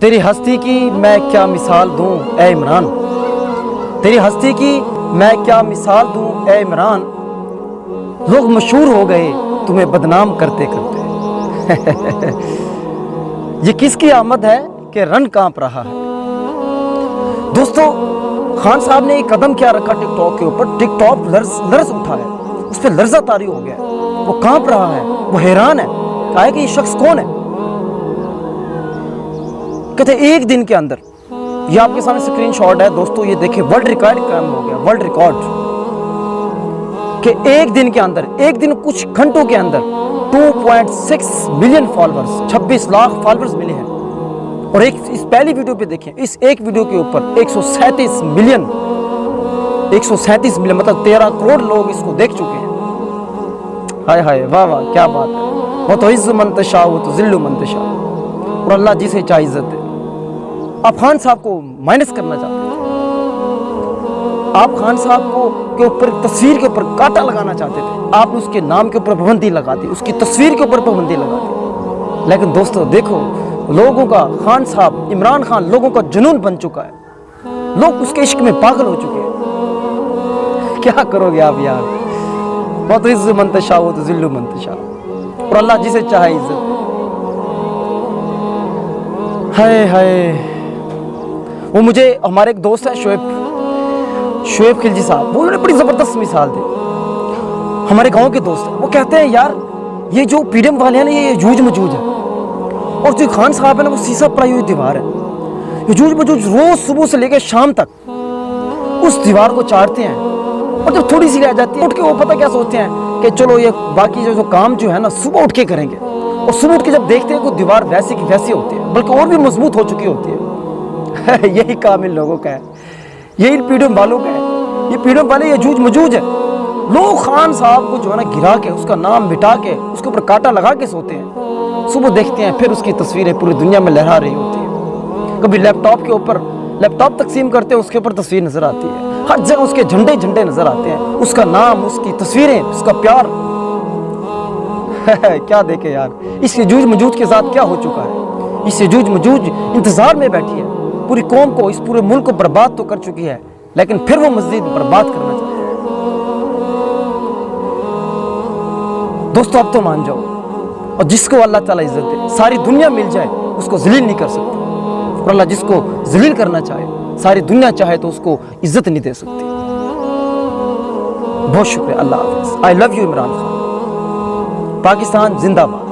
तेरी हस्ती की मैं क्या मिसाल दूं ए इमरान, तेरी हस्ती की मैं क्या मिसाल दूं ए इमरान, लोग मशहूर हो गए तुम्हें बदनाम करते करते। ये किसकी आमद है कि रन कांप रहा है। दोस्तों, खान साहब ने एक कदम क्या रखा टिकटॉक के ऊपर, टिकटॉक लर्ज उठा है, उस पर लर्जा तारी हो गया है, वो कांप रहा है, वो हैरान है, कहा है कि ये शख्स कौन है। कहते एक दिन के अंदर, ये आपके सामने स्क्रीनशॉट है दोस्तों, ये देखिए वर्ल्ड रिकॉर्ड कायम हो गया, वर्ल्ड रिकॉर्ड कि एक दिन के अंदर, एक दिन कुछ घंटों के अंदर 2.6 मिलियन फॉलोअर्स, 26 लाख फॉलोअर्स मिले हैं। और एक इस पहली वीडियो पे देखें, इस एक वीडियो के ऊपर 137 मिलियन मतलब 13 करोड़ लोग इसको देख चुके हैं। हाय हाय, वाह वाह, क्या बात है। वो तो इज़्ज़ु मन तशा वो तो ज़िल्लु मन तशा, और अल्लाह जिसे चाहे इज्जत दे। आप खान साहब को माइनस करना चाहते थे, आप खान साहब को के ऊपर तस्वीर के ऊपर कांटा लगाना चाहते थे, आपने उसके नाम के ऊपर पाबंदी लगा दी, उसकी तस्वीर के ऊपर पाबंदी लगा दी। लेकिन दोस्तों देखो, लोगों का खान साहब इमरान खान लोगों का जुनून बन चुका है, लोग उसके इश्क में पागल हो चुके हैं। क्या करोगे आप यार। वो तो इज़्ज़ु मन तशा वो तो ज़िल्लु मन तशा, और अल्लाह जिसे चाहे इज्जत। हाय हाय, वो मुझे हमारे एक दोस्त है शोएब खिलजी साहब, वो उन्होंने बड़ी ज़बरदस्त मिसाल दी। हमारे गांव के दोस्त हैं, वो कहते हैं यार ये जो पीडीएम वाले हैं ना, ये यजूज मजूज है, और जो खान साहब है ना, वो शीशा पड़ी हुई दीवार है। यजूज मजूज रोज सुबह से लेकर शाम तक उस दीवार को चाटते हैं, और जब थोड़ी सी रह जाती है उठ के वो पता क्या सोचते हैं कि चलो ये बाकी जो काम जो है ना सुबह उठ के करेंगे, और सुबह उठ के जब देखते हैं कि दीवार वैसी की वैसी होती है, बल्कि और भी मजबूत हो चुकी होती है। यही काम इन लोगों का है, यही पीडीएम वालों का है। ये पीडीएम वाले यजूज मजूज है। लोग खान साहब को जो है ना गिरा के, उसका नाम मिटा के, उसके ऊपर कांटा लगा के सोते हैं, सुबह देखते हैं फिर उसकी तस्वीरें पूरी दुनिया में लहरा रही होती है। कभी लैपटॉप के ऊपर, लैपटॉप तकसीम करते हैं, उसके ऊपर तस्वीर नजर आती है, हर जगह उसके झंडे झंडे नजर आते हैं, उसका नाम, उसकी तस्वीरें, उसका प्यार। क्या देखे यार, इस यजूज मजूज के साथ क्या हो चुका है। इस यजूज मजूज इंतजार में बैठी है, पूरी कौम को, इस पूरे मुल्क को बर्बाद तो कर चुकी है, लेकिन फिर वो मस्जिद बर्बाद करना चाहती है। दोस्तों अब तो मान जाओ, और जिसको अल्लाह ताला इज्जत दे, सारी दुनिया मिल जाए उसको जलील नहीं कर सकती, और अल्लाह जिसको जलील करना चाहे, सारी दुनिया चाहे तो उसको इज्जत नहीं दे सकती। बहुत शुक्रिया, अल्लाह हाफिज़। I love you Imran Khan. Pakistan जिंदाबाद।